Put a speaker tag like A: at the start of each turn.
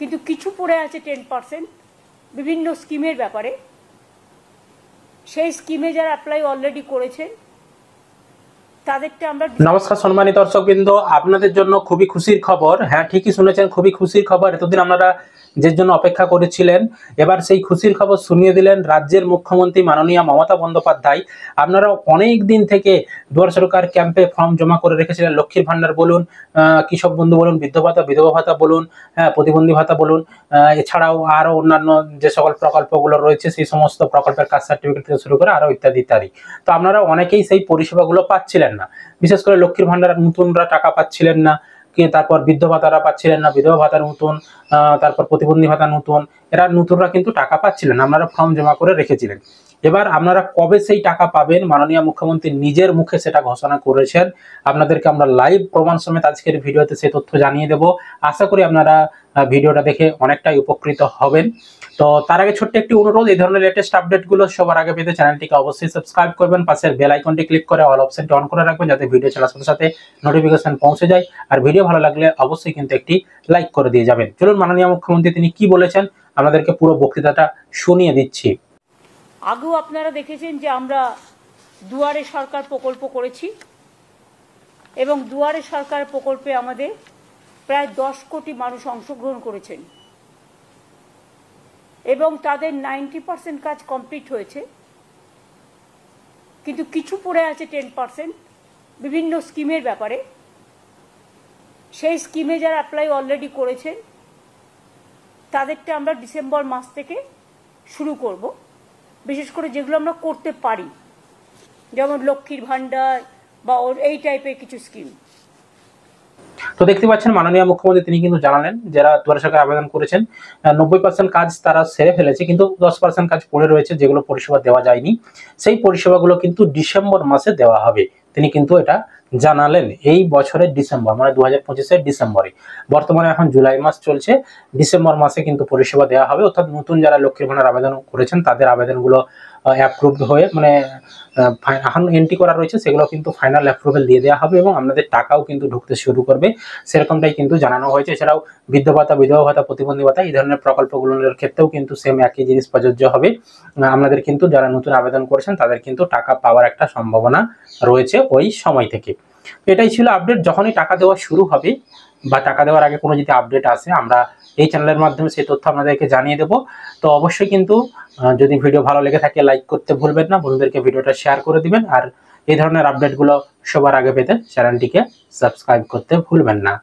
A: কিন্তু কিছু পড়ে আছে 10% বিভিন্ন স্কিমের ব্যাপারে। সেই স্কিমে যারা অ্যাপ্লাই অলরেডি করেছেন তাদেরটা আমরা।
B: নমস্কার সম্মানিত দর্শকবৃন্দ, আপনাদের জন্য খুবই খুশির খবর। হ্যাঁ, ঠিকই শুনেছেন, খুবই খুশির খবর। এতদিন আপনারা যে জন্য অপেক্ষা করেছিলেন, এবার সেই খুশির খবর শুনিয়ে দিলেন রাজ্যের মুখ্যমন্ত্রী মাননীয় মমতা বন্দ্যোপাধ্যায়। আপনারা অনেক দিন থেকে দুয়ার সরকার ক্যাম্পে ফর্ম জমা করে রেখেছিলেন। লক্ষ্মীর ভান্ডার বলুন, কৃষক বন্ধু বলুন, বৃদ্ধ ভাতা, বিধবা ভাতা বলুন, প্রতিবন্ধী ভাতা বলুন, এছাড়াও আরো অন্যান্য যে সকল প্রকল্পগুলো রয়েছে সেই সমস্ত প্রকল্পের কাস্ট সার্টিফিকেট থেকে শুরু করে আরো ইত্যাদি ইত্যাদি। তো আপনারা অনেকেই সেই পরিষেবাগুলো পাচ্ছিলেন না। বিশেষ করে লক্ষ্মীর ভান্ডার নতুনরা টাকা পাচ্ছিলেন না, তারপর বৃদ্ধ ভাতারা পাচ্ছিলেন না, বিধবা ভাতার নতুন, তারপর প্রতিবন্ধী ভাতা নতুন, এরা নতুনরা কিন্তু টাকা পাচ্ছিলেন। আপনারা ফর্ম জমা করে রেখেছিলেন। এবার আপনারা কবে সেই টাকা পাবেন, মাননীয় মুখ্যমন্ত্রী নিজের মুখে সেটা ঘোষণা করেছেন। আপনাদেরকে আমরা লাইভ প্রমাণ সমেত আজকের ভিডিওতে সেই তথ্য জানিয়ে দেব। আশা করি আপনারা ভিডিওটা দেখে অনেকটাই উপকৃত হবেন। তো তার আগে ছোট্ট একটি অনুরোধ, এই ধরনের লেটেস্ট আপডেটগুলো সবার আগে পেতে চ্যানেলটিকে অবশ্যই সাবস্ক্রাইব করবেন, পাশের বেল আইকনটি ক্লিক করে অল অপশনটি অন করে রাখবেন, যাতে ভিডিও ছাড়ার সাথে সাথে নোটিফিকেশন পৌঁছে যায়। আর ভিডিও ভালো লাগলে অবশ্যই কিন্তু একটি লাইক করে দিয়ে যাবেন। চলুন মাননীয় মুখ্যমন্ত্রী তিনি কি বলেছেন আমাদেরকে পুরো বক্তৃতাটা শুনিয়ে দিচ্ছি।
A: আগেও আপনারা দেখেছেন যে আমরা দুয়ারে সরকার প্রকল্প করেছি এবং দুয়ারে সরকার প্রকল্পে আমাদের প্রায় 10 কোটি মানুষ অংশগ্রহণ করেছেন এবং তাদের 90% কাজ কমপ্লিট হয়েছে। কিন্তু কিছু পড়ে আছে 10% বিভিন্ন স্কিমের ব্যাপারে। সেই স্কিমে যারা অ্যাপ্লাই অলরেডি করেছেন তাদেরটা আমরা ডিসেম্বর মাস থেকে শুরু করব, বিশেষ করে যেগুলো আমরা করতে পারি, যেমন লক্ষ্মীর ভান্ডার বা এই টাইপের কিছু স্কিম।
B: তো দেখতে পাচ্ছেন মাননীয় মুখ্যমন্ত্রী তিনি কিন্তু জানালেন যারা দুয়ারে সরকার আবেদন করেছেন 90% কাজ তারা সেরে ফেলেছে, কিন্তু 10% কাজ পড়ে রয়েছে যেগুলো পরিষেবা দেওয়া যায়নি। সেই পরিষেবাগুলো কিন্তু ডিসেম্বর মাসে দেওয়া হবে। তিনি কিন্তু এটা জানালেন এই বছরের ডিসেম্বর, মানে 2025-এর ডিসেম্বরে। বর্তমানে এখন জুলাই মাস চলছে, ডিসেম্বর মাসে কিন্তু পরিষেবা দেওয়া হবে। অর্থাৎ নতুন যারা লক্ষ্মীর ভান্ডার আবেদন করেছেন তাদের আবেদনগুলো অ্যাপ্রুভড হয়ে, মানে এখন এন্ট্রি করা রয়েছে, সেগুলো কিন্তু ফাইনাল অ্যাপ্রুভেল দিয়ে দেওয়া হবে এবং আপনাদের টাকাও কিন্তু ঢুকতে শুরু করবে, সেরকমটাই কিন্তু জানানো হয়েছে। এছাড়াও বৃদ্ধ ভাতা, বিধবা ভাতা, প্রতিবন্ধী ভাতা এই ধরনের প্রকল্পগুলোর ক্ষেত্রেও কিন্তু সেম একই জিনিস প্রযোজ্য হবে। আপনাদের কিন্তু যারা নতুন আবেদন করেছেন তাদের কিন্তু টাকা পাওয়ার একটা সম্ভাবনা রয়েছে ওই সময় থেকে। এটাই ছিল আপডেট। যখনই টাকা দেওয়া শুরু হবে বা টাকা দেওয়ার আগে কোনো যদি আপডেট আসে আমরা এই চ্যানেলের মাধ্যমে সেই তথ্য আপনাদেরকে জানিয়ে দেব। তো অবশ্যই কিন্তু যদি ভিডিও ভালো লেগে থাকে লাইক করতে ভুলবেন না, বন্ধুদেরকে ভিডিওটা শেয়ার করে দিবেন, আর এই ধরনের আপডেটগুলো সবার আগে পেতে চ্যানেলটিকে সাবস্ক্রাইব করতে ভুলবেন না।